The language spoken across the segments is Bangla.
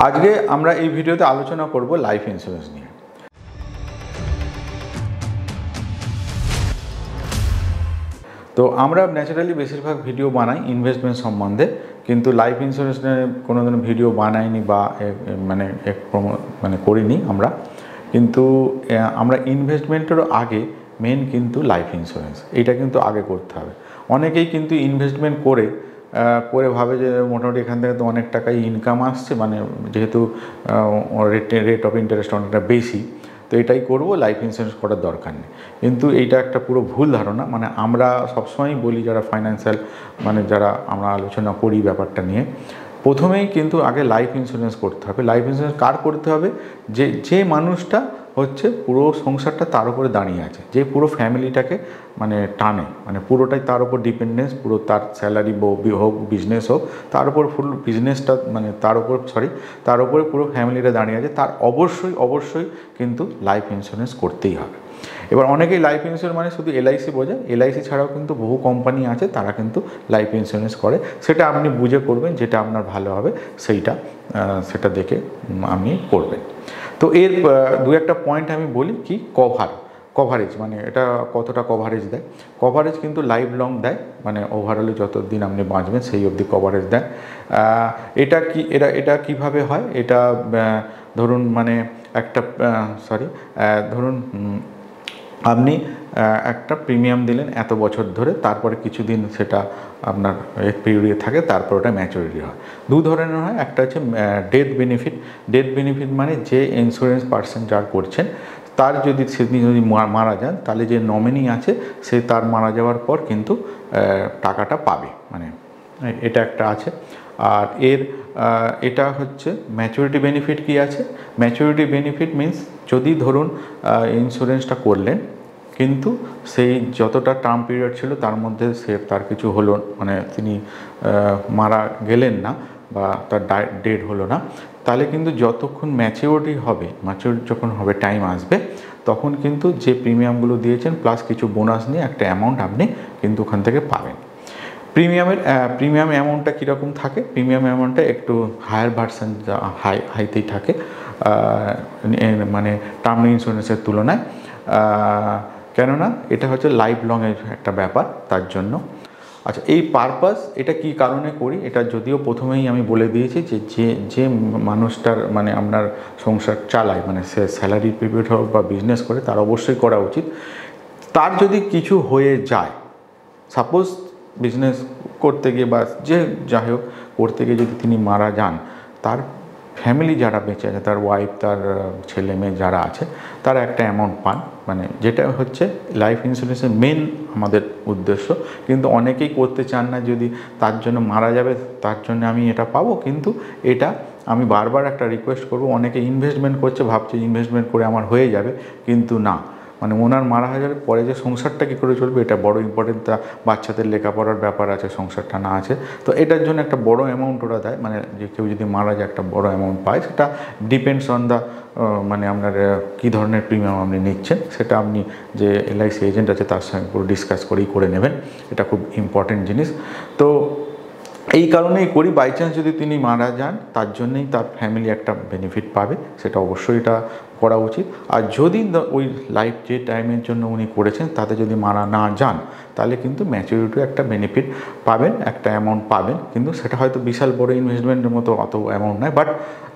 আজকে আমরা এই ভিডিওতে আলোচনা করব লাইফ ইন্স্যুরেন্স নিয়ে। তো আমরা ন্যাচারালি বেশিরভাগ ভিডিও বানাই ইনভেস্টমেন্ট সম্বন্ধে, কিন্তু লাইফ ইন্স্যুরেন্স নিয়ে কোনোদিনও ভিডিও বানাইনি বা করিনি আমরা। কিন্তু আমরা ইনভেস্টমেন্টেরও আগে মেন কিন্তু লাইফ ইন্স্যুরেন্স, এটা কিন্তু আগে করতে হবে। অনেকেই কিন্তু ইনভেস্টমেন্ট করে ভাবে যে মোটামুটি এখান থেকে তো অনেক টাকাই ইনকাম আসছে, মানে যেহেতু রেট অফ ইন্টারেস্ট অনেকটা বেশি, তো এটাই করব, লাইফ ইন্স্যুরেন্স করার দরকার নেই। কিন্তু এইটা একটা পুরো ভুল ধারণা। মানে আমরা সবসময়ই বলি, যারা ফাইন্যান্সিয়াল যারা আমরা আলোচনা করি ব্যাপারটা নিয়ে, প্রথমেই কিন্তু আগে লাইফ ইন্স্যুরেন্স করতে হবে। লাইফ ইন্স্যুরেন্স কার করতে হবে? যে মানুষটা হচ্ছে পুরো সংসারটা তার উপরে দাঁড়িয়ে আছে, যে পুরো ফ্যামিলিটাকে টানে, পুরোটাই তার উপর ডিপেন্ডেন্স, পুরো তার স্যালারি হোক, বিজনেস হোক, তার উপর ফুল বিজনেসটা তার উপরে পুরো ফ্যামিলিটা দাঁড়িয়ে আছে, তার অবশ্যই কিন্তু লাইফ ইন্স্যুরেন্স করতেই হবে। এবার অনেকেই লাইফ ইন্স্যুরেন্স শুধু এলআইসি বোঝে, এলআইসি ছাড়াও কিন্তু বহু কোম্পানি আছে, তারা কিন্তু লাইফ ইন্স্যুরেন্স করে। সেটা আপনি বুঝে করবেন, যেটা আপনার ভালো হবে সেটা দেখে আপনি করবেন। তো এর দু একটা পয়েন্ট আমি বলি। কি কভারেজ, এটা কতটা কভারেজ দেয়? কভারেজ কিন্তু লাইফ লং দেয়, ওভারঅলে যতদিন আপনি বাঁচবেন সেই অবধি কভারেজ দেয়। এটা কিভাবে হয়? এটা ধরুন ধরুন আপনি একটা প্রিমিয়াম দিলেন এত বছর ধরে, তারপরে কিছুদিন সেটা আপনার পিরিয়ডে থাকে, তারপর ওটা ম্যাচুরিটি হয়। দু ধরনের হয়। একটা হচ্ছে ডেথ বেনিফিট। ডেথ বেনিফিট যে ইন্স্যুরেন্স পার্সন যার করছেন, তার সেদিন যদি মারা যান, তাহলে যে নমিনি আছে সে তার মারা যাওয়ার পর কিন্তু টাকাটা পাবে, এটা একটা আছে। আর এটা হচ্ছে ম্যাচুরিটি বেনিফিট। কি আছে ম্যাচুরিটি বেনিফিট? মিনস যদি ধরুন ইন্স্যুরেন্সটা করলেন, কিন্তু সেই যতটা টার্ম পিরিয়ড ছিল তার মধ্যে তার কিছু হলো, তিনি মারা গেলেন না বা তার ডেড হলো না, তাহলে কিন্তু যতক্ষণ ম্যাচিউরিটি যখন হবে, টাইম আসবে, তখন কিন্তু যে প্রিমিয়ামগুলো দিয়েছেন প্লাস কিছু বোনাস নিয়ে একটা অ্যামাউন্ট আপনি কিন্তু ওখান থেকে পাবেন। প্রিমিয়াম অ্যামাউন্টটা কীরকম থাকে? প্রিমিয়াম অ্যামাউন্টটা একটু হায়ার ভার্সন, হাইতেই থাকে, টার্ম ইন্স্যুরেন্সের তুলনায়। কেননা এটা হচ্ছে লাইফ লংয়ের একটা ব্যাপার, তার জন্য। আচ্ছা, এই পারপাস এটা কি কারণে করি? এটা যদিও প্রথমেই আমি বলে দিয়েছি যে মানুষটার আপনার সংসার চালায়, সে স্যালারি পিরিয়ড হোক বা বিজনেস করে, তার অবশ্যই করা উচিত। তার যদি কিছু হয়ে যায়, সাপোজ বিজনেস করতে গিয়ে বা যাই হোক করতে গিয়ে যদি তিনি মারা যান, তার ফ্যামিলি যারা বেঁচে আছে, তার ওয়াইফ, তার ছেলে মেয়ে যারা আছে, তারা একটা অ্যামাউন্ট পান, যেটা হচ্ছে লাইফ ইন্স্যুরেন্সের মেন আমাদের উদ্দেশ্য। কিন্তু অনেকেই করতে চান না, যদি তার জন্য মারা যাবে তার জন্য আমি এটা পাবো। কিন্তু এটা আমি বারবার একটা রিকোয়েস্ট করব, অনেকে ইনভেস্টমেন্ট করছে, ভাবছে ইনভেস্টমেন্ট করে আমার হয়ে যাবে, কিন্তু না। ওনার মারা হয়ে যাবে, পরে যে সংসারটা কী করে চলবে, এটা বড় ইম্পর্টেন্ট। তা বাচ্চাদের লেখাপড়ার ব্যাপার আছে, সংসারটা না আছে, তো এটার জন্য একটা বড় অ্যামাউন্ট ওরা দেয়। যে কেউ যদি মারা যায় একটা বড় অ্যামাউন্ট পায়, সেটা ডিপেন্ডস অন দ্য আপনার কী ধরনের প্রিমিয়াম আপনি নিচ্ছেন, সেটা আপনি যে এলআইসি এজেন্ট আছে তার সঙ্গে পুরো ডিসকাস করেই করে নেবেন। এটা খুব ইম্পর্টেন্ট জিনিস। তো এই কারণেই করি, বাই চান্স যদি তিনি মারা যান, তার জন্যই তার ফ্যামিলি একটা বেনিফিট পাবে, সেটা অবশ্যই এটা করা উচিত। আর যদি ওই লাইফ যে টাইমের জন্য উনি করেছেন তাতে যদি মারা না যান, তাহলে কিন্তু ম্যাচুরিটি একটা বেনিফিট পাবেন, একটা অ্যামাউন্ট পাবেন। কিন্তু সেটা হয়তো বিশাল বড় ইনভেস্টমেন্টের মতো অত অ্যামাউন্ট নয়, বাট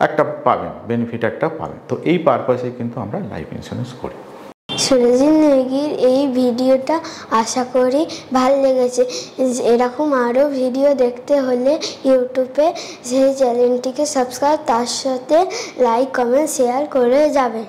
একটা পাবেন, বেনিফিট একটা পাবেন। তো এই পারপাসে কিন্তু আমরা লাইফ ইন্স্যুরেন্স করি। সুরজিৎ নেগির এই ভিডিওটা আশা করি ভালো লেগেছে। এরকম আরও ভিডিও দেখতে হলে ইউটিউবে সেই চ্যানেলটিকে সাবস্ক্রাইব, তার সাথে লাইক, কমেন্ট, শেয়ার করে যাবেন।